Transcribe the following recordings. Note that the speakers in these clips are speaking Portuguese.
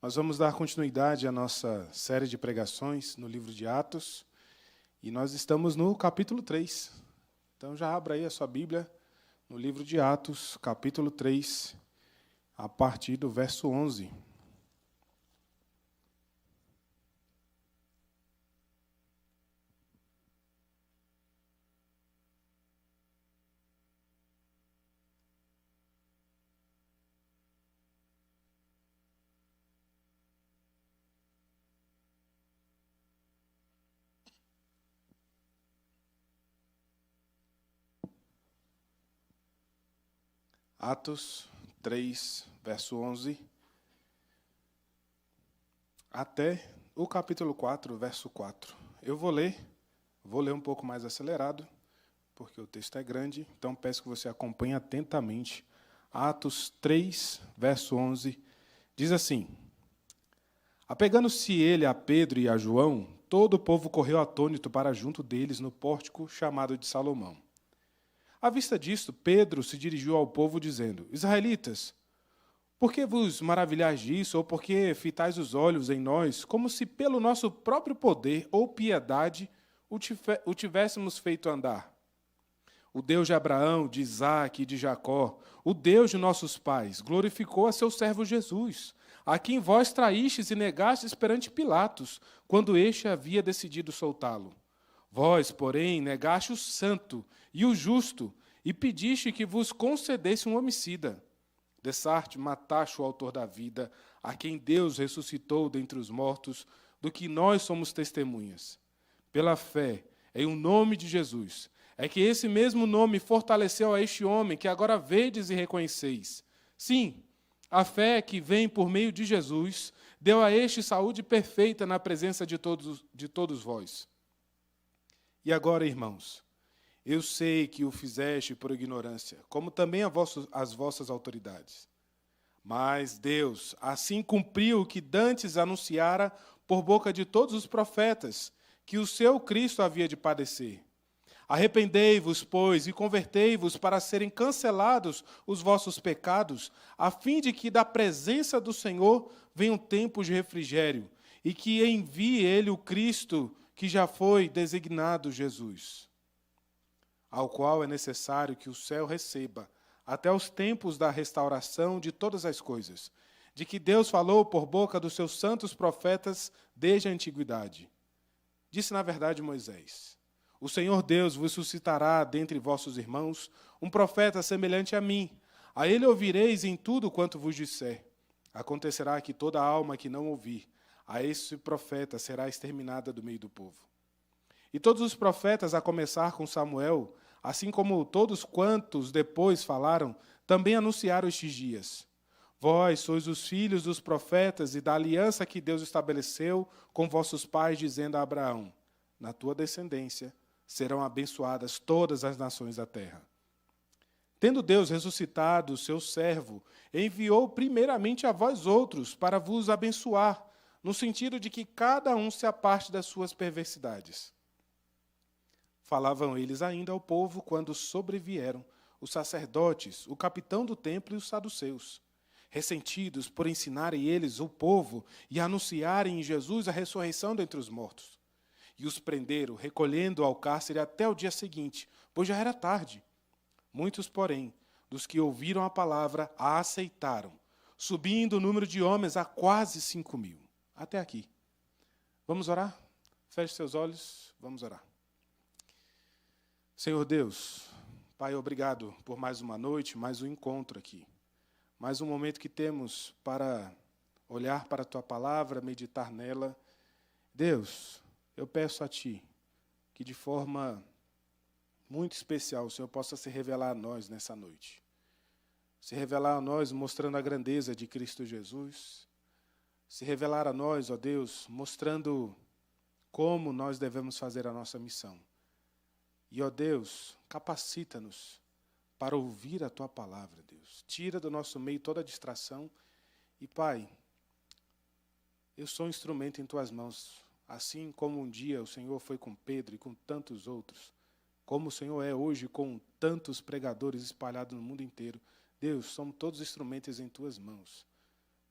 Nós vamos dar continuidade à nossa série de pregações no livro de Atos, e nós estamos no capítulo 3. Então já abra aí a sua Bíblia no livro de Atos, capítulo 3, a partir do verso 11. Atos 3, verso 11, até o capítulo 4, verso 4. Eu vou ler um pouco mais acelerado, porque o texto é grande, então peço que você acompanhe atentamente. Atos 3, verso 11, diz assim: Apegando-se ele a Pedro e a João, todo o povo correu atônito para junto deles no pórtico chamado de Salomão. À vista disto, Pedro se dirigiu ao povo, dizendo: Israelitas, por que vos maravilhais disso, ou por que fitais os olhos em nós, como se pelo nosso próprio poder ou piedade o tivéssemos feito andar? O Deus de Abraão, de Isaque e de Jacó, o Deus de nossos pais, glorificou a seu servo Jesus, a quem vós traístes e negastes perante Pilatos, quando este havia decidido soltá-lo. Vós, porém, negaste o santo e o justo, e pediste que vos concedesse um homicida. Dessarte, mataste o autor da vida, a quem Deus ressuscitou dentre os mortos, do que nós somos testemunhas. Pela fé, em o nome de Jesus, é que esse mesmo nome fortaleceu a este homem, que agora vedes e reconheceis. Sim, a fé que vem por meio de Jesus, deu a este saúde perfeita na presença de todos vós. E agora, irmãos, eu sei que o fizeste por ignorância, como também as vossas autoridades. Mas Deus assim cumpriu o que dantes anunciara por boca de todos os profetas, que o seu Cristo havia de padecer. Arrependei-vos, pois, e convertei-vos para serem cancelados os vossos pecados, a fim de que da presença do Senhor venham tempos de refrigério, e que envie ele o Cristo, que já foi designado Jesus, ao qual é necessário que o céu receba, até os tempos da restauração de todas as coisas, de que Deus falou por boca dos seus santos profetas desde a antiguidade. Disse, na verdade, Moisés: O Senhor Deus vos suscitará dentre vossos irmãos um profeta semelhante a mim. A ele ouvireis em tudo quanto vos disser. Acontecerá que toda alma que não ouvir a esse profeta será exterminada do meio do povo. E todos os profetas, a começar com Samuel, assim como todos quantos depois falaram, também anunciaram estes dias. Vós sois os filhos dos profetas e da aliança que Deus estabeleceu com vossos pais, dizendo a Abraão: Na tua descendência serão abençoadas todas as nações da terra. Tendo Deus ressuscitado o seu servo, enviou primeiramente a vós outros para vos abençoar, no sentido de que cada um se aparte das suas perversidades. Falavam eles ainda ao povo quando sobrevieram os sacerdotes, o capitão do templo e os saduceus, ressentidos por ensinarem eles o povo e anunciarem em Jesus a ressurreição dentre os mortos. E os prenderam, recolhendo ao cárcere até o dia seguinte, pois já era tarde. Muitos, porém, dos que ouviram a palavra, a aceitaram, subindo o número de homens a quase 5.000. Até aqui. Vamos orar? Feche seus olhos, vamos orar. Senhor Deus, Pai, obrigado por mais uma noite, mais um encontro aqui. Mais um momento que temos para olhar para a Tua palavra, meditar nela. Deus, eu peço a Ti que de forma muito especial o Senhor possa se revelar a nós nessa noite. Se revelar a nós mostrando a grandeza de Cristo Jesus. Se revelar a nós, ó Deus, mostrando como nós devemos fazer a nossa missão. E, ó Deus, capacita-nos para ouvir a Tua palavra, Deus. Tira do nosso meio toda a distração. E, Pai, eu sou um instrumento em Tuas mãos. Assim como um dia o Senhor foi com Pedro e com tantos outros, como o Senhor é hoje com tantos pregadores espalhados no mundo inteiro. Deus, somos todos instrumentos em Tuas mãos.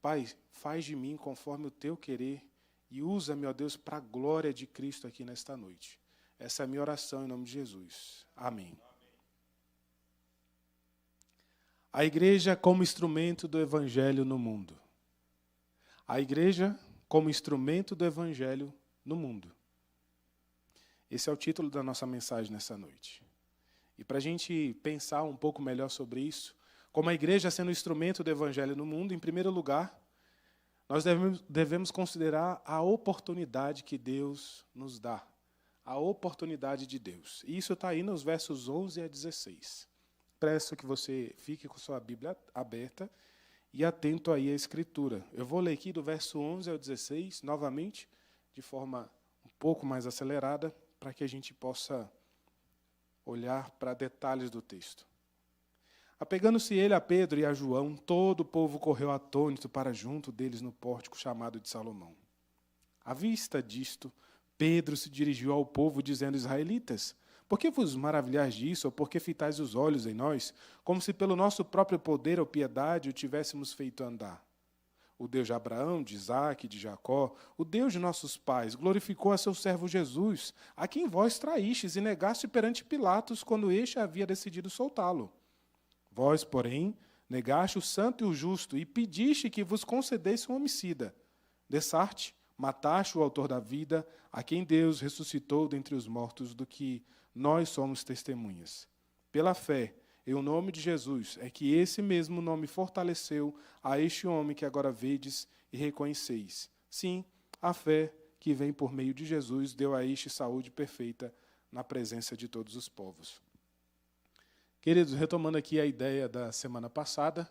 Pai, faz de mim conforme o teu querer e usa-me, ó Deus, para a glória de Cristo aqui nesta noite. Essa é a minha oração em nome de Jesus. Amém. A igreja como instrumento do evangelho no mundo. A igreja como instrumento do evangelho no mundo. Esse é o título da nossa mensagem nessa noite. E para a gente pensar um pouco melhor sobre isso, como a igreja sendo instrumento do evangelho no mundo, em primeiro lugar, nós devemos considerar a oportunidade que Deus nos dá. A oportunidade de Deus. E isso está aí nos versos 11 a 16. Peço que você fique com sua Bíblia aberta e atento aí à Escritura. Eu vou ler aqui do verso 11 ao 16, novamente, de forma um pouco mais acelerada, para que a gente possa olhar para detalhes do texto. Apegando-se ele a Pedro e a João, todo o povo correu atônito para junto deles no pórtico chamado de Salomão. À vista disto, Pedro se dirigiu ao povo, dizendo: Israelitas, por que vos maravilhais disso, ou por que fitais os olhos em nós, como se pelo nosso próprio poder ou piedade o tivéssemos feito andar? O Deus de Abraão, de Isaque e de Jacó, o Deus de nossos pais, glorificou a seu servo Jesus, a quem vós traístes e negaste perante Pilatos, quando este havia decidido soltá-lo. Vós, porém, negaste o santo e o justo, e pediste que vos concedesse um homicida. Dessarte, mataste o autor da vida, a quem Deus ressuscitou dentre os mortos, do que nós somos testemunhas. Pela fé, em o nome de Jesus, é que esse mesmo nome fortaleceu a este homem que agora vedes e reconheceis. Sim, a fé que vem por meio de Jesus deu a este saúde perfeita na presença de todos os povos. Queridos, retomando aqui a ideia da semana passada,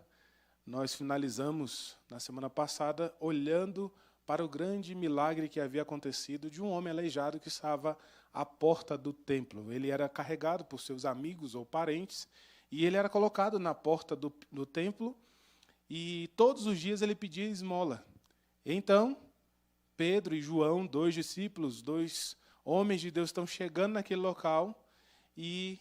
nós finalizamos na semana passada olhando para o grande milagre que havia acontecido de um homem aleijado que estava à porta do templo. Ele era carregado por seus amigos ou parentes e ele era colocado na porta do templo e todos os dias ele pedia esmola. Então, Pedro e João, dois discípulos, dois homens de Deus, estão chegando naquele local e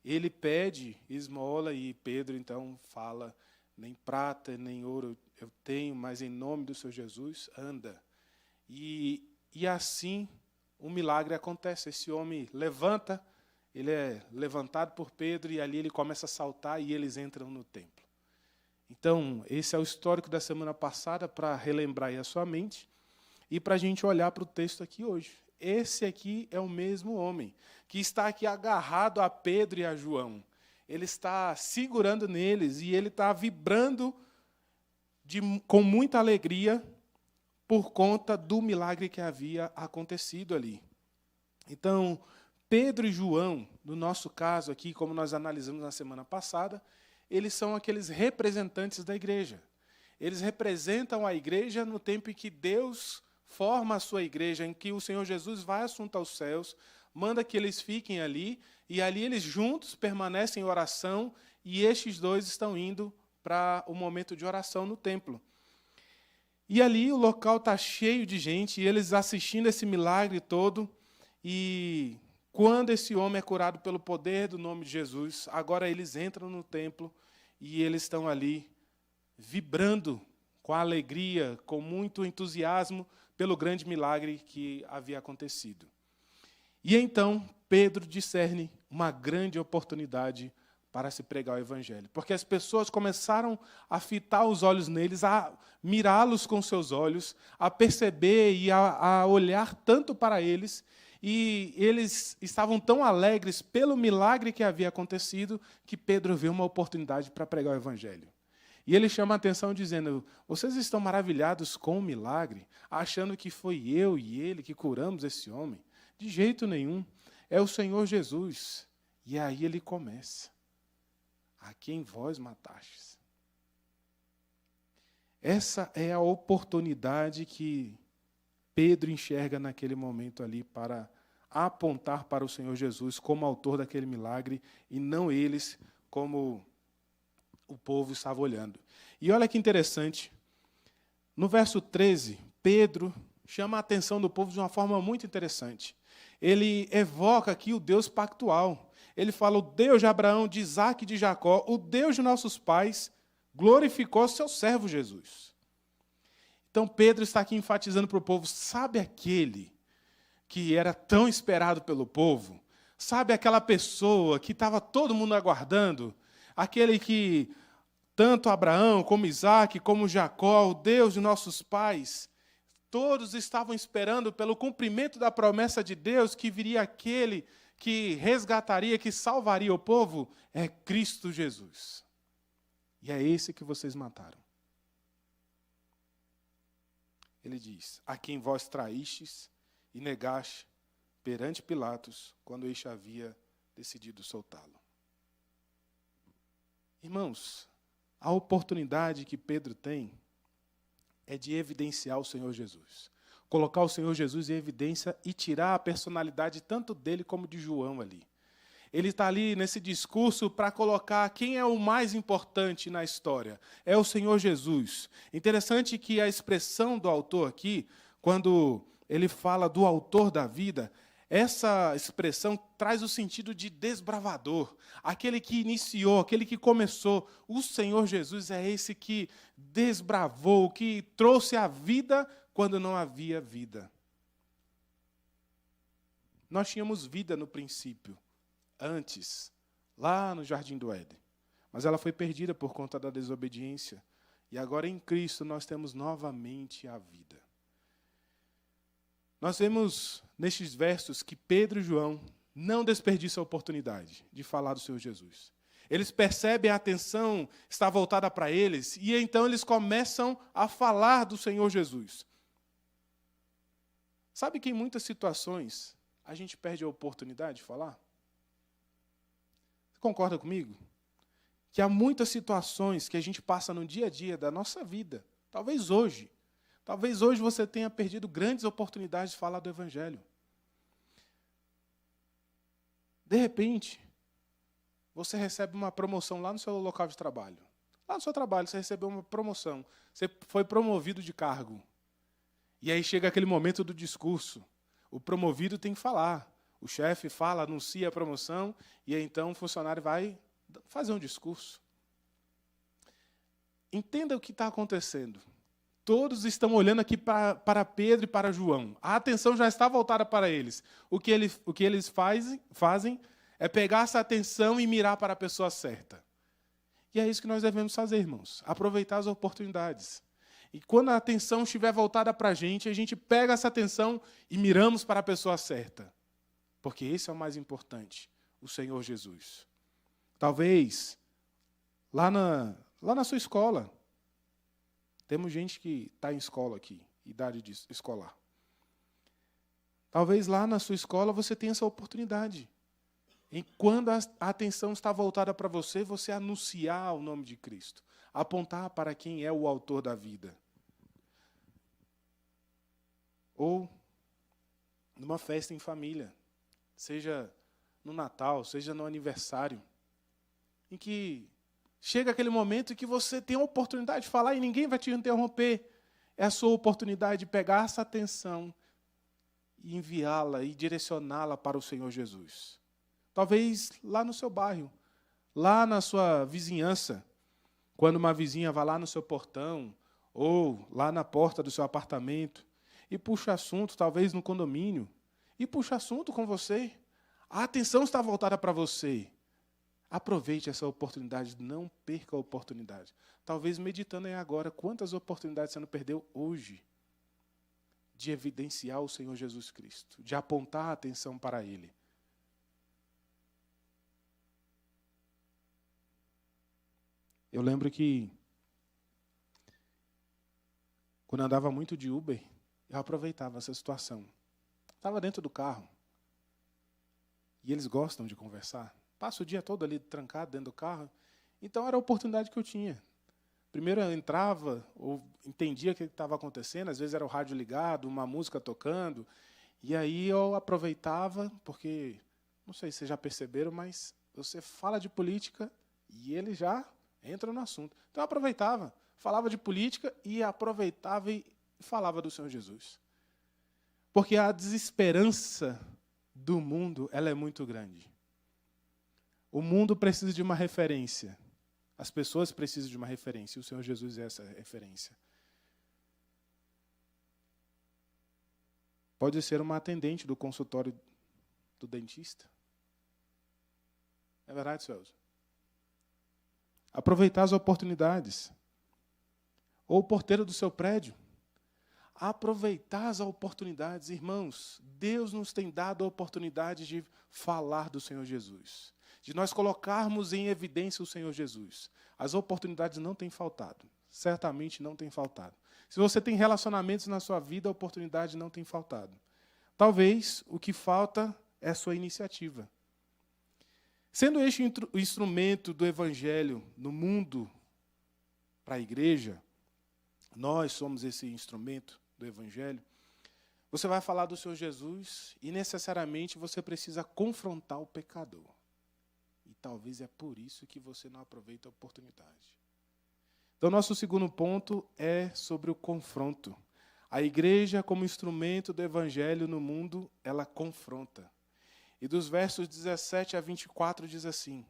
ele pede esmola e Pedro então fala: nem prata, nem ouro eu tenho, mas em nome do Senhor Jesus, anda. E assim um milagre acontece. Esse homem levanta, ele é levantado por Pedro e ali ele começa a saltar e eles entram no templo. Então, esse é o histórico da semana passada para relembrar aí a sua mente e para a gente olhar para o texto aqui hoje. Esse aqui é o mesmo homem que está aqui agarrado a Pedro e a João. Ele está segurando neles e ele está vibrando com muita alegria por conta do milagre que havia acontecido ali. Então, Pedro e João, no nosso caso aqui, como nós analisamos na semana passada, eles são aqueles representantes da igreja. Eles representam a igreja no tempo em que Deus forma a sua igreja, em que o Senhor Jesus vai assunto aos céus, manda que eles fiquem ali, e ali eles juntos permanecem em oração, e estes dois estão indo para o momento de oração no templo. E ali o local está cheio de gente, e eles assistindo esse milagre todo, e quando esse homem é curado pelo poder do nome de Jesus, agora eles entram no templo, e eles estão ali vibrando com alegria, com muito entusiasmo, pelo grande milagre que havia acontecido. E então Pedro discerne uma grande oportunidade para se pregar o evangelho, porque as pessoas começaram a fitar os olhos neles, a mirá-los com seus olhos, a perceber e a olhar tanto para eles, e eles estavam tão alegres pelo milagre que havia acontecido, que Pedro vê uma oportunidade para pregar o evangelho. E ele chama a atenção dizendo: vocês estão maravilhados com o milagre, achando que foi eu e ele que curamos esse homem? De jeito nenhum, é o Senhor Jesus. E aí ele começa: a quem vós matastes. Essa é a oportunidade que Pedro enxerga naquele momento ali para apontar para o Senhor Jesus como autor daquele milagre e não eles como o povo estava olhando. E olha que interessante, no verso 13, Pedro chama a atenção do povo de uma forma muito interessante. Ele evoca aqui o Deus pactual. Ele fala: o Deus de Abraão, de Isaque e de Jacó, o Deus de nossos pais, glorificou seu servo Jesus. Então Pedro está aqui enfatizando para o povo, sabe aquele que era tão esperado pelo povo? Sabe aquela pessoa que estava todo mundo aguardando? Aquele que tanto Abraão, como Isaac, como Jacó, o Deus de nossos pais, todos estavam esperando pelo cumprimento da promessa de Deus que viria aquele que resgataria, que salvaria o povo, é Cristo Jesus. E é esse que vocês mataram. Ele diz, a quem vós traístes e negaste perante Pilatos, quando este havia decidido soltá-lo. Irmãos, a oportunidade que Pedro tem é de evidenciar o Senhor Jesus. Colocar o Senhor Jesus em evidência e tirar a personalidade tanto dele como de João ali. Ele está ali nesse discurso para colocar quem é o mais importante na história. É o Senhor Jesus. Interessante que a expressão do autor aqui, quando ele fala do autor da vida, essa expressão traz o sentido de desbravador. Aquele que iniciou, aquele que começou. O Senhor Jesus é esse que desbravou, que trouxe a vida quando não havia vida. Nós tínhamos vida no princípio, antes, lá no Jardim do Éden. Mas ela foi perdida por conta da desobediência. E agora em Cristo nós temos novamente a vida. Nós vemos nestes versos que Pedro e João não desperdiçam a oportunidade de falar do Senhor Jesus. Eles percebem a atenção está voltada para eles e então eles começam a falar do Senhor Jesus. Sabe que em muitas situações a gente perde a oportunidade de falar? Você concorda comigo? Que há muitas situações que a gente passa no dia a dia da nossa vida, talvez hoje você tenha perdido grandes oportunidades de falar do Evangelho. De repente, você recebe uma promoção lá no seu local de trabalho. Lá no seu trabalho, você recebeu uma promoção. Você foi promovido de cargo. E aí chega aquele momento do discurso. O promovido tem que falar. O chefe fala, anuncia a promoção, e aí então o funcionário vai fazer um discurso. Entenda o que está acontecendo. Todos estão olhando aqui para Pedro e para João. A atenção já está voltada para eles. O que eles fazem é pegar essa atenção e mirar para a pessoa certa. E é isso que nós devemos fazer, irmãos. Aproveitar as oportunidades. E quando a atenção estiver voltada para a gente pega essa atenção e miramos para a pessoa certa. Porque esse é o mais importante, o Senhor Jesus. Talvez, lá na sua escola, temos gente que está em escola aqui, idade escolar. Talvez lá na sua escola você tenha essa oportunidade. E quando a atenção está voltada para você, você anunciar o nome de Cristo. Apontar para quem é o autor da vida. Ou numa festa em família. Seja no Natal, seja no aniversário. Em que chega aquele momento em que você tem a oportunidade de falar e ninguém vai te interromper. É a sua oportunidade de pegar essa atenção e enviá-la e direcioná-la para o Senhor Jesus. Talvez lá no seu bairro, lá na sua vizinhança, quando uma vizinha vai lá no seu portão ou lá na porta do seu apartamento e puxa assunto, talvez no condomínio, e puxa assunto com você. A atenção está voltada para você. Aproveite essa oportunidade, não perca a oportunidade. Talvez meditando aí agora, quantas oportunidades você não perdeu hoje de evidenciar o Senhor Jesus Cristo, de apontar a atenção para Ele. Eu lembro que, quando eu andava muito de Uber, eu aproveitava essa situação. Estava dentro do carro. E eles gostam de conversar. Passo o dia todo ali trancado dentro do carro. Então era a oportunidade que eu tinha. Primeiro eu entrava, ou entendia o que estava acontecendo, às vezes era o rádio ligado, uma música tocando, e aí eu aproveitava, porque, não sei se vocês já perceberam, mas você fala de política e ele já entra no assunto. Então eu aproveitava, falava de política e aproveitava e falava do Senhor Jesus. Porque a desesperança do mundo, ela é muito grande. O mundo precisa de uma referência. As pessoas precisam de uma referência. E o Senhor Jesus é essa referência. Pode ser uma atendente do consultório do dentista. É verdade, Celso? Aproveitar as oportunidades. Ou o porteiro do seu prédio. Aproveitar as oportunidades. Irmãos, Deus nos tem dado a oportunidade de falar do Senhor Jesus. De nós colocarmos em evidência o Senhor Jesus. As oportunidades não têm faltado. Certamente não têm faltado. Se você tem relacionamentos na sua vida, a oportunidade não tem faltado. Talvez o que falta é a sua iniciativa. Sendo este o instrumento do Evangelho no mundo para a igreja, nós somos esse instrumento do Evangelho, você vai falar do Senhor Jesus e necessariamente você precisa confrontar o pecador. E talvez é por isso que você não aproveita a oportunidade. Então, nosso segundo ponto é sobre o confronto. A igreja, como instrumento do Evangelho no mundo, ela confronta. E dos versos 17 a 24 diz assim: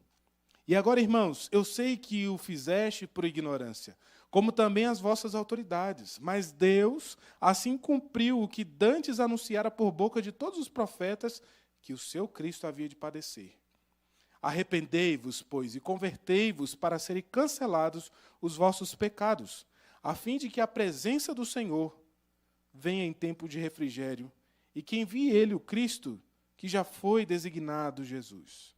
E agora, irmãos, eu sei que o fizeste por ignorância, como também as vossas autoridades, mas Deus assim cumpriu o que dantes anunciara por boca de todos os profetas, que o seu Cristo havia de padecer. Arrependei-vos, pois, e convertei-vos para serem cancelados os vossos pecados, a fim de que a presença do Senhor venha em tempo de refrigério, e que envie ele o Cristo, que já foi designado Jesus,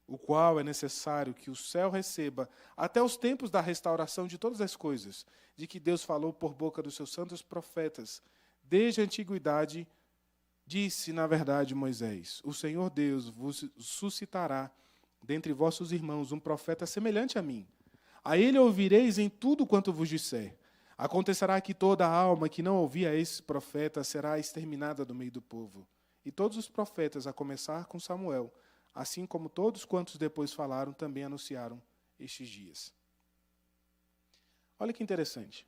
o qual é necessário que o céu receba até os tempos da restauração de todas as coisas, de que Deus falou por boca dos seus santos profetas, desde a antiguidade. Disse, na verdade, Moisés: O Senhor Deus vos suscitará dentre vossos irmãos um profeta semelhante a mim. A ele ouvireis em tudo quanto vos disser. Acontecerá que toda alma que não ouvir a esse profeta será exterminada do meio do povo. E todos os profetas, a começar com Samuel, assim como todos quantos depois falaram, também anunciaram estes dias. Olha que interessante.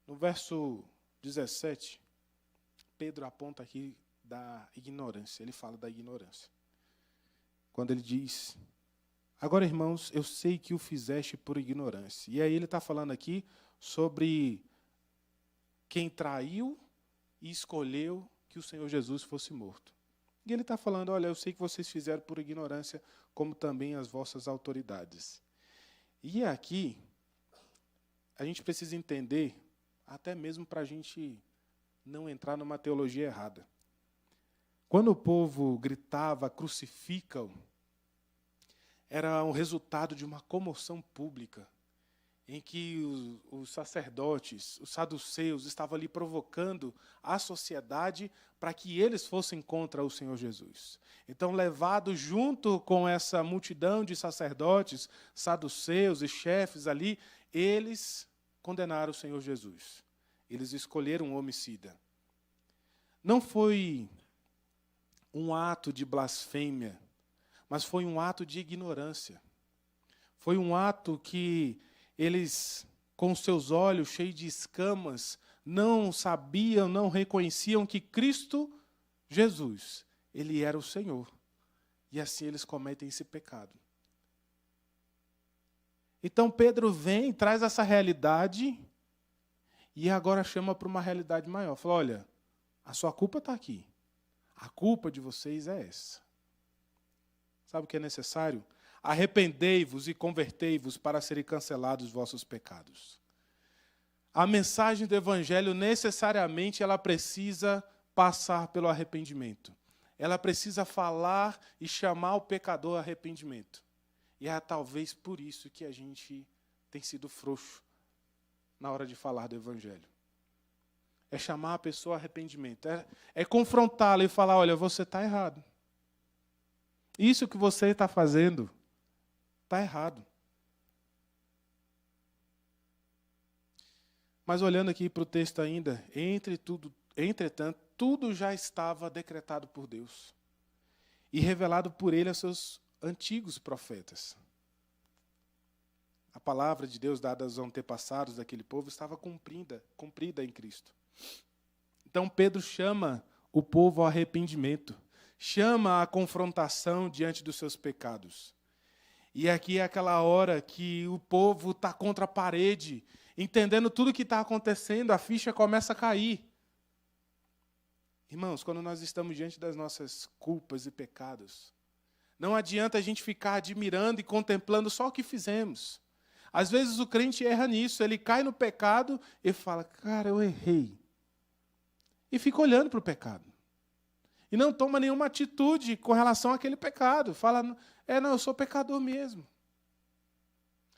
No verso 17, Pedro aponta aqui da ignorância. Ele fala da ignorância. Quando ele diz: Agora, irmãos, eu sei que o fizeste por ignorância. E aí ele está falando aqui sobre quem traiu e escolheu que o Senhor Jesus fosse morto. E ele está falando: olha, eu sei que vocês fizeram por ignorância, como também as vossas autoridades. E aqui, a gente precisa entender, até mesmo para a gente não entrar numa teologia errada. Quando o povo gritava, crucifica-o, era um resultado de uma comoção pública, em que os sacerdotes, os saduceus, estavam ali provocando a sociedade para que eles fossem contra o Senhor Jesus. Então, levados junto com essa multidão de sacerdotes, saduceus e chefes ali, eles condenaram o Senhor Jesus. Eles escolheram um homicida. Não foi um ato de blasfêmia, mas foi um ato de ignorância. Foi um ato que eles, com seus olhos cheios de escamas, não sabiam, não reconheciam que Cristo Jesus, Ele era o Senhor. E assim eles cometem esse pecado. Então Pedro vem, traz essa realidade e agora chama para uma realidade maior. Fala: olha, a sua culpa está aqui. A culpa de vocês é essa. Sabe o que é necessário? Arrependei-vos e convertei-vos para serem cancelados os vossos pecados. A mensagem do Evangelho, necessariamente, ela precisa passar pelo arrependimento. Ela precisa falar e chamar o pecador ao arrependimento. E é talvez por isso que a gente tem sido frouxo na hora de falar do Evangelho. É chamar a pessoa ao arrependimento. É confrontá-la e falar: olha, você está errado. Isso que você está fazendo está errado. Mas olhando aqui para o texto ainda, entretanto, tudo já estava decretado por Deus e revelado por Ele aos seus antigos profetas. A palavra de Deus dada aos antepassados daquele povo estava cumprida em Cristo. Então Pedro chama o povo ao arrependimento, chama a confrontação diante dos seus pecados. E aqui é aquela hora que o povo está contra a parede, entendendo tudo o que está acontecendo, a ficha começa a cair. Irmãos, quando nós estamos diante das nossas culpas e pecados, não adianta a gente ficar admirando e contemplando só o que fizemos. Às vezes o crente erra nisso, ele cai no pecado e fala, cara, eu errei. E fica olhando para o pecado. E não toma nenhuma atitude com relação àquele pecado. Fala, não, eu sou pecador mesmo.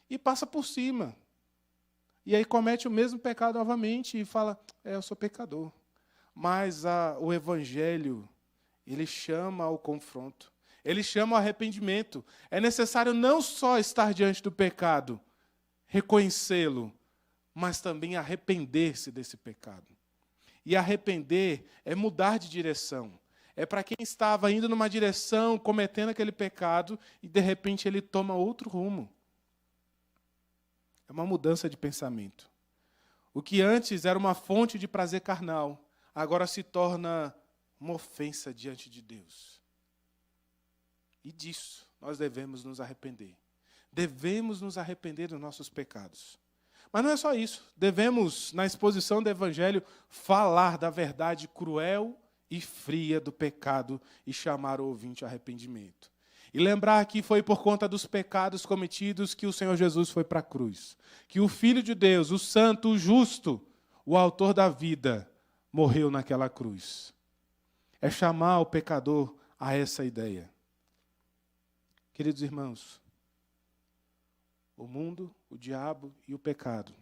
E passa por cima. E aí comete o mesmo pecado novamente e fala, eu sou pecador. Mas o Evangelho, ele chama ao confronto. Ele chama ao arrependimento. É necessário não só estar diante do pecado, reconhecê-lo, mas também arrepender-se desse pecado. E arrepender é mudar de direção. É para quem estava indo numa direção, cometendo aquele pecado, e de repente ele toma outro rumo. É uma mudança de pensamento. O que antes era uma fonte de prazer carnal, agora se torna uma ofensa diante de Deus. E disso nós devemos nos arrepender. Devemos nos arrepender dos nossos pecados. Mas não é só isso. Devemos, na exposição do Evangelho, falar da verdade cruel e fria do pecado e chamar o ouvinte ao arrependimento. E lembrar que foi por conta dos pecados cometidos que o Senhor Jesus foi para a cruz. Que o Filho de Deus, o Santo, o Justo, o Autor da vida, morreu naquela cruz. É chamar o pecador a essa ideia. Queridos irmãos, o mundo, o diabo e o pecado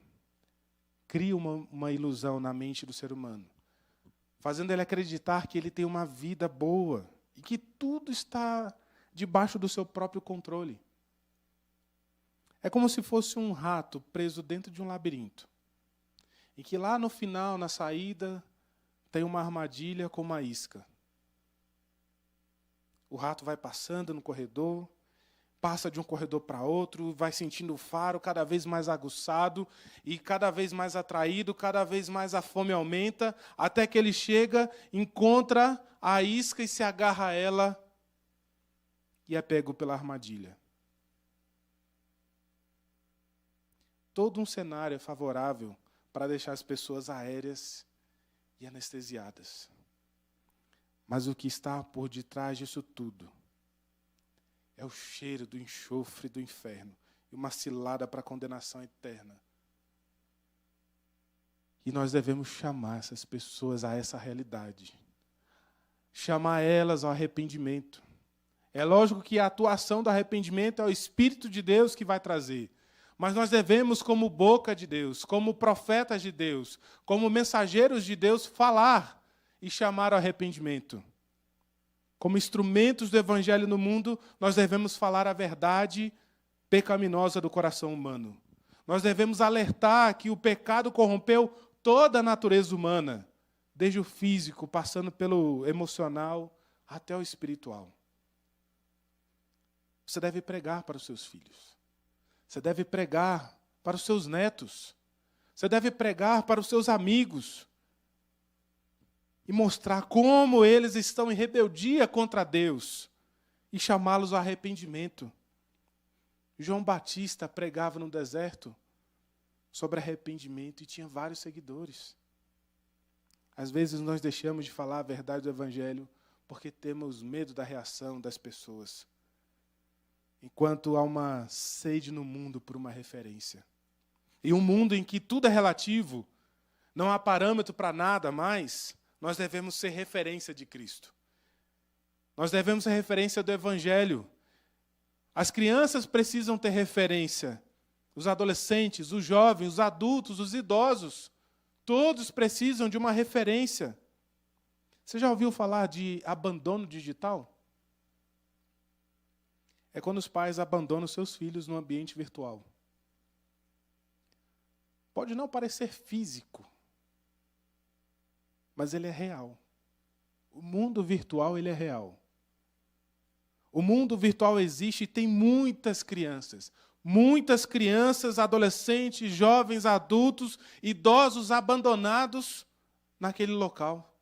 criam uma ilusão na mente do ser humano, fazendo ele acreditar que ele tem uma vida boa e que tudo está debaixo do seu próprio controle. É como se fosse um rato preso dentro de um labirinto, e que lá no final, na saída, tem uma armadilha com uma isca. O rato vai passando no corredor, passa de um corredor para outro, vai sentindo o faro cada vez mais aguçado e cada vez mais atraído, cada vez mais a fome aumenta, até que ele chega, encontra a isca e se agarra a ela e é pego pela armadilha. Todo um cenário é favorável para deixar as pessoas aéreas e anestesiadas. Mas o que está por detrás disso tudo é o cheiro do enxofre do inferno e uma cilada para a condenação eterna. E nós devemos chamar essas pessoas a essa realidade. Chamar elas ao arrependimento. É lógico que a atuação do arrependimento é o Espírito de Deus que vai trazer. Mas nós devemos, como boca de Deus, como profetas de Deus, como mensageiros de Deus, falar e chamar ao arrependimento. Como instrumentos do Evangelho no mundo, nós devemos falar a verdade pecaminosa do coração humano. Nós devemos alertar que o pecado corrompeu toda a natureza humana, desde o físico, passando pelo emocional, até o espiritual. Você deve pregar para os seus filhos. Você deve pregar para os seus netos. Você deve pregar para os seus amigos. E mostrar como eles estão em rebeldia contra Deus e chamá-los ao arrependimento. João Batista pregava no deserto sobre arrependimento e tinha vários seguidores. Às vezes nós deixamos de falar a verdade do Evangelho porque temos medo da reação das pessoas. Enquanto há uma sede no mundo por uma referência. E um mundo em que tudo é relativo, não há parâmetro para nada mais, nós devemos ser referência de Cristo. Nós devemos ser referência do Evangelho. As crianças precisam ter referência. Os adolescentes, os jovens, os adultos, os idosos, todos precisam de uma referência. Você já ouviu falar de abandono digital? É quando os pais abandonam seus filhos no ambiente virtual. Pode não parecer físico, mas ele é real. O mundo virtual, ele é real. O mundo virtual existe e tem muitas crianças, adolescentes, jovens, adultos, idosos abandonados naquele local.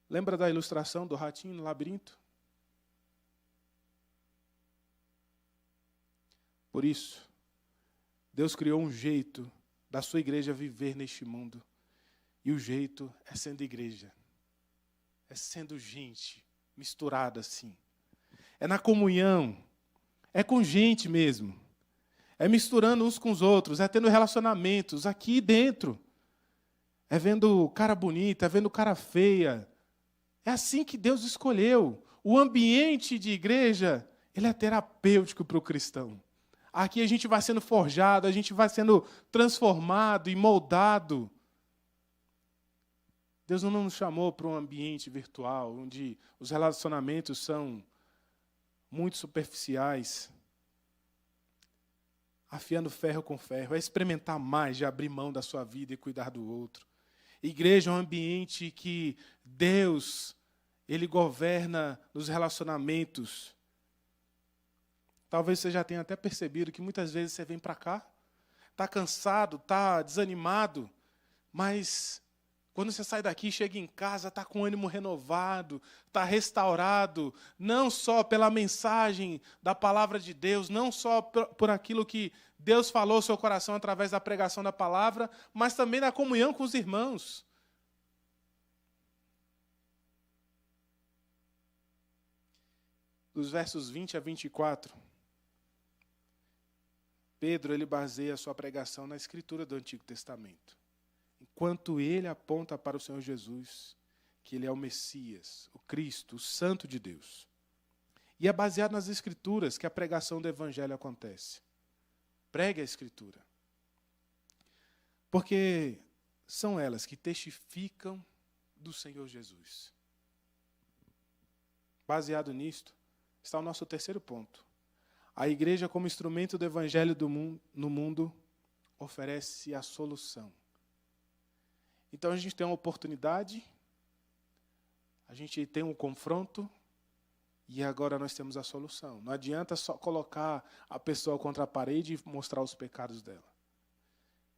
Lembra da ilustração do ratinho no labirinto? Por isso, Deus criou um jeito da sua igreja viver neste mundo. E o jeito é sendo igreja. É sendo gente misturada assim. É na comunhão. É com gente mesmo. É misturando uns com os outros. É tendo relacionamentos aqui dentro. É vendo cara bonita, é vendo cara feia. É assim que Deus escolheu. O ambiente de igreja, ele é terapêutico para o cristão. Aqui a gente vai sendo forjado, a gente vai sendo transformado e moldado. Deus não nos chamou para um ambiente virtual, onde os relacionamentos são muito superficiais. Afiando ferro com ferro, é experimentar mais de abrir mão da sua vida e cuidar do outro. Igreja é um ambiente que Deus, Ele governa nos relacionamentos. Talvez você já tenha até percebido que muitas vezes você vem para cá, está cansado, está desanimado, mas quando você sai daqui, chega em casa, está com ânimo renovado, está restaurado, não só pela mensagem da palavra de Deus, não só por aquilo que Deus falou ao seu coração através da pregação da palavra, mas também na comunhão com os irmãos. Dos versos 20 a 24, Pedro ele baseia a sua pregação na escritura do Antigo Testamento. Enquanto ele aponta para o Senhor Jesus, que ele é o Messias, o Cristo, o Santo de Deus. E é baseado nas Escrituras que a pregação do Evangelho acontece. Pregue a Escritura. Porque são elas que testificam do Senhor Jesus. Baseado nisto, está o nosso terceiro ponto. A igreja, como instrumento do Evangelho no mundo, oferece a solução. Então a gente tem uma oportunidade, a gente tem um confronto, e agora nós temos a solução. Não adianta só colocar a pessoa contra a parede e mostrar os pecados dela.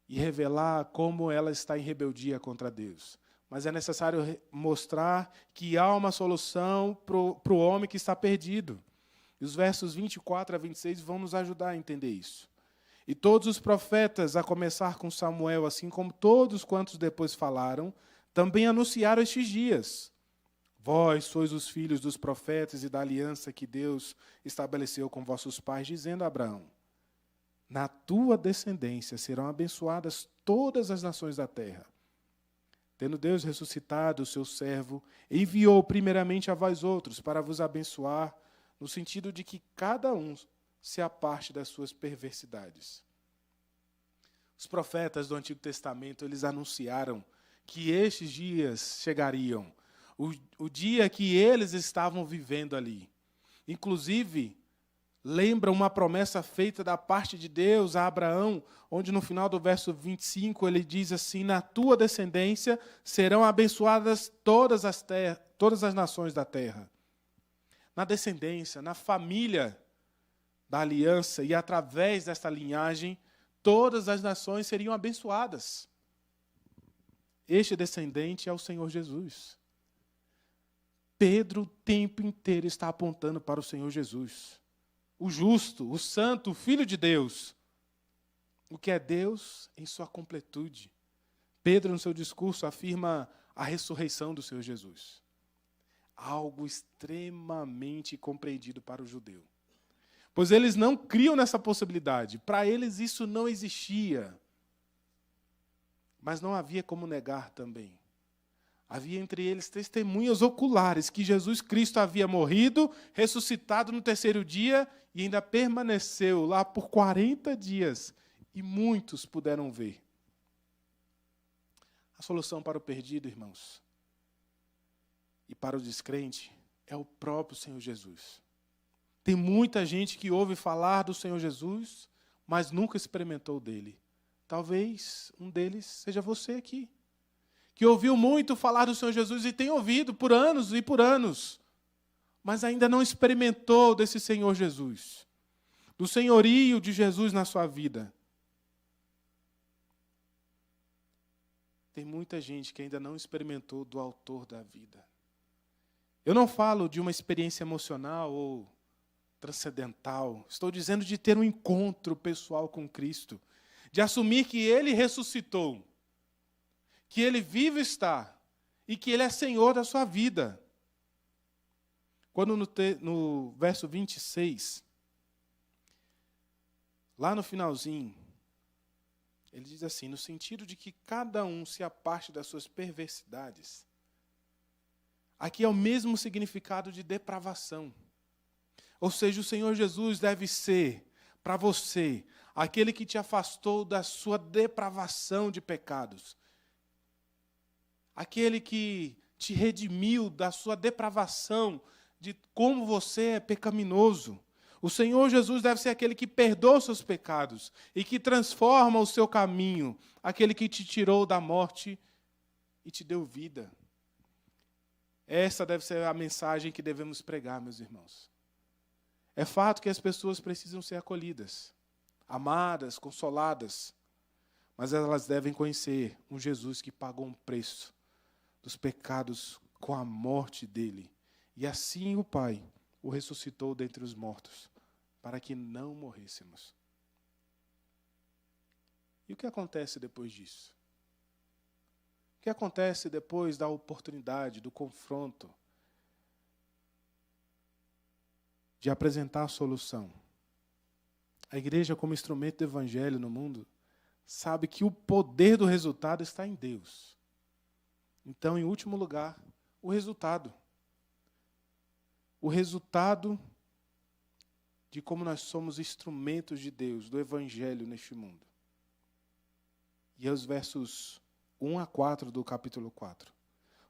E revelar como ela está em rebeldia contra Deus. Mas é necessário mostrar que há uma solução para o homem que está perdido. E os versos 24 a 26 vão nos ajudar a entender isso. E todos os profetas, a começar com Samuel, assim como todos quantos depois falaram, também anunciaram estes dias. Vós sois os filhos dos profetas e da aliança que Deus estabeleceu com vossos pais, dizendo a Abraão: na tua descendência serão abençoadas todas as nações da terra. Tendo Deus ressuscitado o seu servo, enviou primeiramente a vós outros para vos abençoar, no sentido de que cada um se aparte das suas perversidades. Os profetas do Antigo Testamento, eles anunciaram que estes dias chegariam, o dia que eles estavam vivendo ali. Inclusive, lembra uma promessa feita da parte de Deus a Abraão, onde no final do verso 25 ele diz assim: na tua descendência serão abençoadas todas as nações da terra. Na descendência, na família da aliança, e através desta linhagem, todas as nações seriam abençoadas. Este descendente é o Senhor Jesus. Pedro o tempo inteiro está apontando para o Senhor Jesus. O justo, o santo, o Filho de Deus. O que é Deus em sua completude. Pedro, no seu discurso, afirma a ressurreição do Senhor Jesus. Algo extremamente compreendido para o judeu. Pois eles não criam nessa possibilidade. Para eles isso não existia. Mas não havia como negar também. Havia entre eles testemunhas oculares que Jesus Cristo havia morrido, ressuscitado no terceiro dia e ainda permaneceu lá por 40 dias. E muitos puderam ver. A solução para o perdido, irmãos, e para o descrente, é o próprio Senhor Jesus. Tem muita gente que ouve falar do Senhor Jesus, mas nunca experimentou dele. Talvez um deles seja você aqui, que ouviu muito falar do Senhor Jesus e tem ouvido por anos e por anos, mas ainda não experimentou desse Senhor Jesus, do senhorio de Jesus na sua vida. Tem muita gente que ainda não experimentou do autor da vida. Eu não falo de uma experiência emocional ou transcendental. Estou dizendo de ter um encontro pessoal com Cristo. De assumir que Ele ressuscitou. que Ele vivo está e que Ele é Senhor da sua vida. Quando no verso 26, lá no finalzinho, ele diz assim, no sentido de que cada um se aparte das suas perversidades. Aqui é o mesmo significado de depravação. Ou seja, o Senhor Jesus deve ser, para você, aquele que te afastou da sua depravação de pecados. Aquele que te redimiu da sua depravação, de como você é pecaminoso. O Senhor Jesus deve ser aquele que perdoa os seus pecados e que transforma o seu caminho, aquele que te tirou da morte e te deu vida. Essa deve ser a mensagem que devemos pregar, meus irmãos. É fato que as pessoas precisam ser acolhidas, amadas, consoladas, mas elas devem conhecer um Jesus que pagou um preço dos pecados com a morte dele. E assim o Pai o ressuscitou dentre os mortos, para que não morrêssemos. E o que acontece depois disso? O que acontece depois da oportunidade, do confronto, de apresentar a solução? A igreja, como instrumento do evangelho no mundo, sabe que o poder do resultado está em Deus. Então, em último lugar, o resultado. O resultado de como nós somos instrumentos de Deus, do evangelho neste mundo. E os versos 1 a 4 do capítulo 4.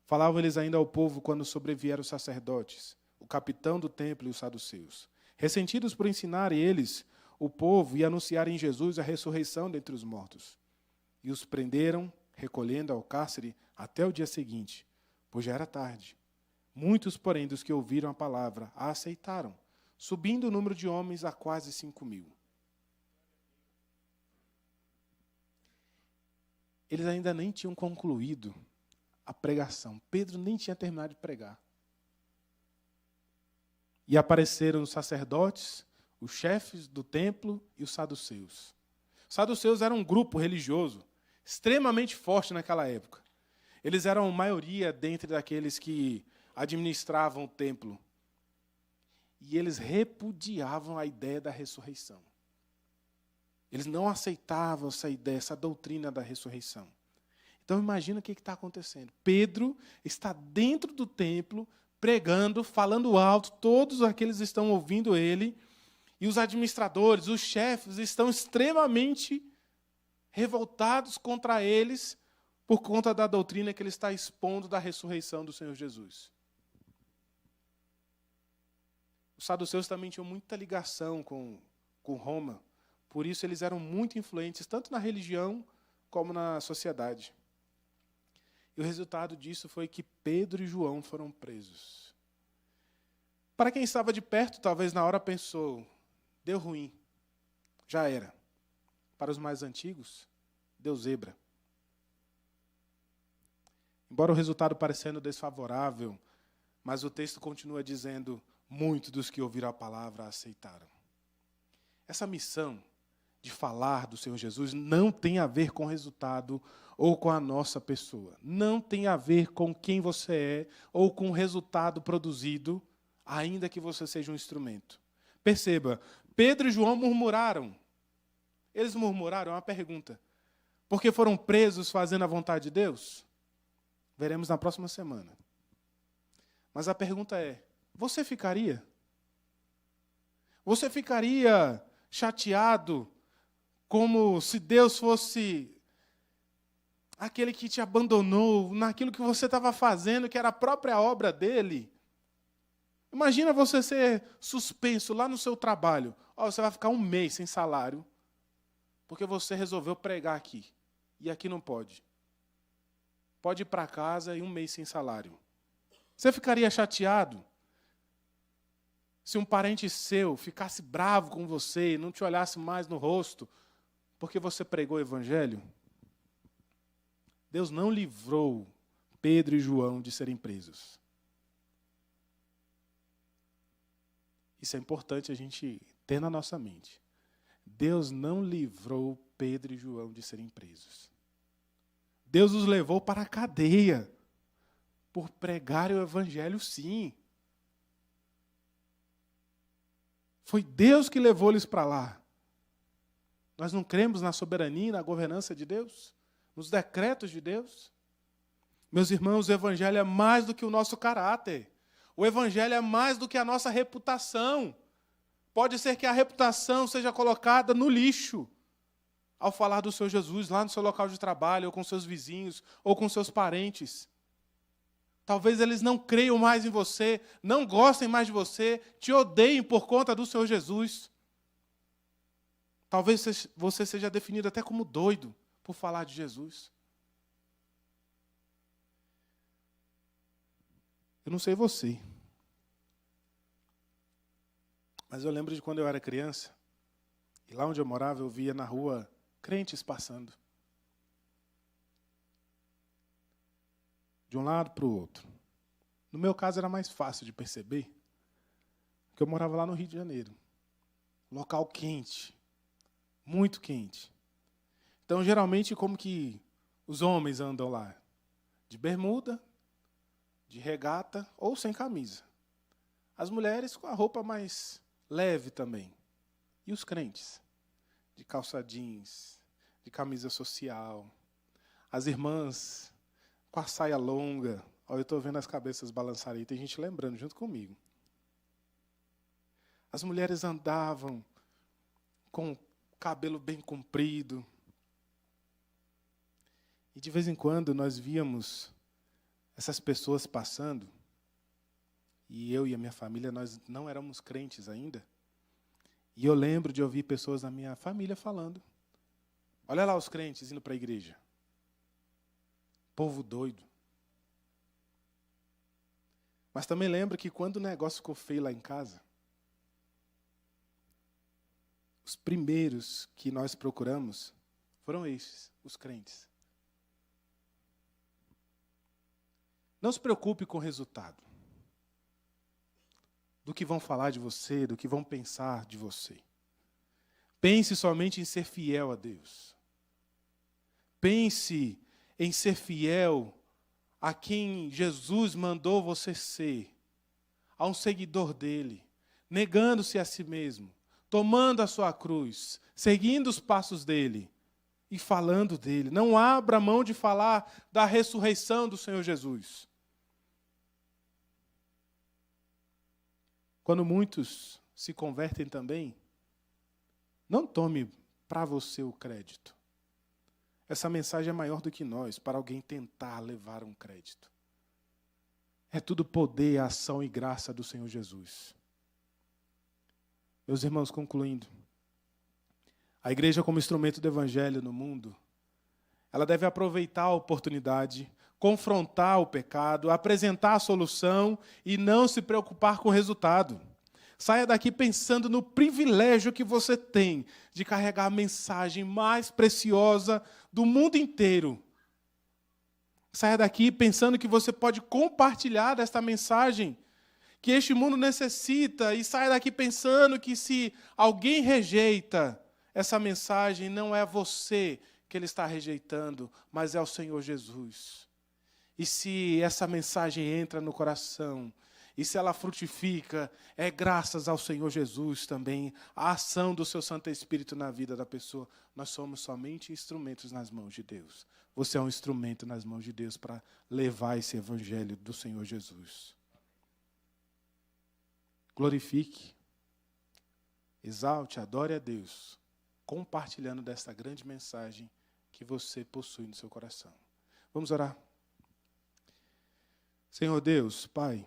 Falavam eles ainda ao povo quando sobrevieram os sacerdotes, o capitão do templo e os saduceus, ressentidos por ensinarem eles, o povo, e anunciarem em Jesus a ressurreição dentre os mortos. E os prenderam, recolhendo ao cárcere até o dia seguinte, pois já era tarde. Muitos, porém, dos que ouviram a palavra, a aceitaram, subindo o número de homens a quase 5.000. Eles ainda nem tinham concluído a pregação. Pedro nem tinha terminado de pregar. E apareceram os sacerdotes, os chefes do templo e os saduceus. Os saduceus eram um grupo religioso extremamente forte naquela época. Eles eram maioria dentre daqueles que administravam o templo. E eles repudiavam a ideia da ressurreição. Eles não aceitavam essa ideia, essa doutrina da ressurreição. Então imagina o que está acontecendo. Pedro está dentro do templo, pregando, falando alto, todos aqueles estão ouvindo ele, e os administradores, os chefes, estão extremamente revoltados contra eles, por conta da doutrina que ele está expondo da ressurreição do Senhor Jesus. Os saduceus também tinham muita ligação com Roma, por isso eles eram muito influentes, tanto na religião como na sociedade. E o resultado disso foi que Pedro e João foram presos. Para quem estava de perto, talvez na hora pensou, deu ruim, já era. Para os mais antigos, deu zebra. Embora o resultado parecendo desfavorável, mas o texto continua dizendo, muitos dos que ouviram a palavra a aceitaram. Essa missão de falar do Senhor Jesus não tem a ver com o resultado ou com a nossa pessoa. Não tem a ver com quem você é ou com o resultado produzido, ainda que você seja um instrumento. Perceba, Pedro e João murmuraram. Eles murmuraram, é uma pergunta. Porque foram presos fazendo a vontade de Deus? Veremos na próxima semana. Mas a pergunta é, você ficaria? Você ficaria chateado como se Deus fosse aquele que te abandonou naquilo que você estava fazendo, que era a própria obra dele? Imagina você ser suspenso lá no seu trabalho. Você vai ficar 1 mês sem salário, porque você resolveu pregar aqui. E aqui não pode. Pode ir para casa e 1 mês sem salário. Você ficaria chateado se um parente seu ficasse bravo com você e não te olhasse mais no rosto porque você pregou o evangelho? Deus não livrou Pedro e João de serem presos. Isso é importante a gente ter na nossa mente. Deus não livrou Pedro e João de serem presos. Deus os levou para a cadeia por pregarem o evangelho, sim. Foi Deus que levou eles para lá. Nós não cremos na soberania e na governança de Deus? Nos decretos de Deus? Meus irmãos, o evangelho é mais do que o nosso caráter. O evangelho é mais do que a nossa reputação. Pode ser que a reputação seja colocada no lixo ao falar do Senhor Jesus lá no seu local de trabalho, ou com seus vizinhos, ou com seus parentes. Talvez eles não creiam mais em você, não gostem mais de você, te odeiem por conta do Senhor Jesus. Talvez você seja definido até como doido por falar de Jesus. Eu não sei você, mas eu lembro de quando eu era criança, e lá onde eu morava eu via na rua crentes passando. De um lado para o outro. No meu caso era mais fácil de perceber, porque eu morava lá no Rio de Janeiro. Local quente, muito quente. Então, geralmente, como que os homens andam lá? De bermuda, de regata ou sem camisa. As mulheres com a roupa mais leve também. E os crentes? De calça jeans, de camisa social. As irmãs com a saia longa. Olha, eu estou vendo as cabeças balançarem. Tem gente lembrando junto comigo. As mulheres andavam com o cabelo bem comprido. E de vez em quando nós víamos essas pessoas passando. E eu e a minha família, nós não éramos crentes ainda. E eu lembro de ouvir pessoas da minha família falando. Olha lá os crentes indo para a igreja. Povo doido. Mas também lembro que quando o negócio ficou feio lá em casa, os primeiros que nós procuramos foram estes, os crentes. Não se preocupe com o resultado. Do que vão falar de você, do que vão pensar de você. Pense somente em ser fiel a Deus. Pense em ser fiel a quem Jesus mandou você ser, a um seguidor dele, negando-se a si mesmo, tomando a sua cruz, seguindo os passos dele e falando dele. Não abra mão de falar da ressurreição do Senhor Jesus. Quando muitos se convertem também, não tome para você o crédito. Essa mensagem é maior do que nós, para alguém tentar levar um crédito. É tudo poder, ação e graça do Senhor Jesus. Meus irmãos, concluindo, a igreja como instrumento do evangelho no mundo, ela deve aproveitar a oportunidade, confrontar o pecado, apresentar a solução e não se preocupar com o resultado. Saia daqui pensando no privilégio que você tem de carregar a mensagem mais preciosa do mundo inteiro. Saia daqui pensando que você pode compartilhar esta mensagem que este mundo necessita, e saia daqui pensando que se alguém rejeita essa mensagem, não é você que ele está rejeitando, mas é o Senhor Jesus. E se essa mensagem entra no coração, e se ela frutifica, é graças ao Senhor Jesus também, a ação do seu Santo Espírito na vida da pessoa. Nós somos somente instrumentos nas mãos de Deus. Você é um instrumento nas mãos de Deus para levar esse evangelho do Senhor Jesus. Glorifique, exalte, adore a Deus, compartilhando desta grande mensagem que você possui no seu coração. Vamos orar. Senhor Deus, Pai,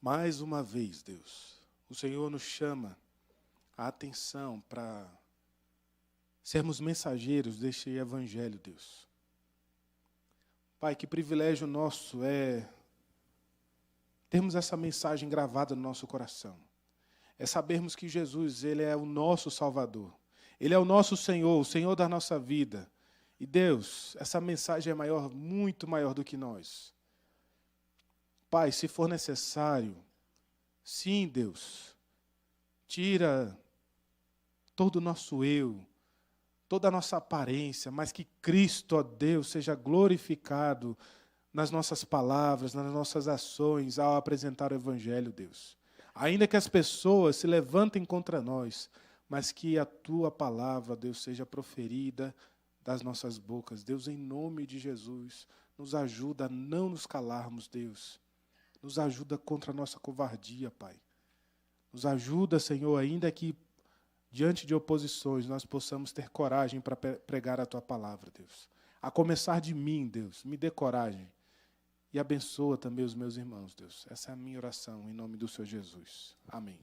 mais uma vez, Deus, o Senhor nos chama a atenção para sermos mensageiros deste evangelho, Deus. Pai, que privilégio nosso é termos essa mensagem gravada no nosso coração. É sabermos que Jesus, Ele é o nosso Salvador. Ele é o nosso Senhor, o Senhor da nossa vida. E Deus, essa mensagem é maior, muito maior do que nós. Pai, se for necessário, sim, Deus, tira todo o nosso eu, toda a nossa aparência, mas que Cristo, ó Deus, seja glorificado nas nossas palavras, nas nossas ações, ao apresentar o Evangelho, Deus. Ainda que as pessoas se levantem contra nós, mas que a Tua palavra, Deus, seja proferida das nossas bocas. Deus, em nome de Jesus, nos ajuda a não nos calarmos, Deus. Nos ajuda contra a nossa covardia, Pai. Nos ajuda, Senhor, ainda que diante de oposições nós possamos ter coragem para pregar a Tua palavra, Deus. A começar de mim, Deus, me dê coragem. E abençoa também os meus irmãos, Deus. Essa é a minha oração, em nome do Senhor Jesus. Amém.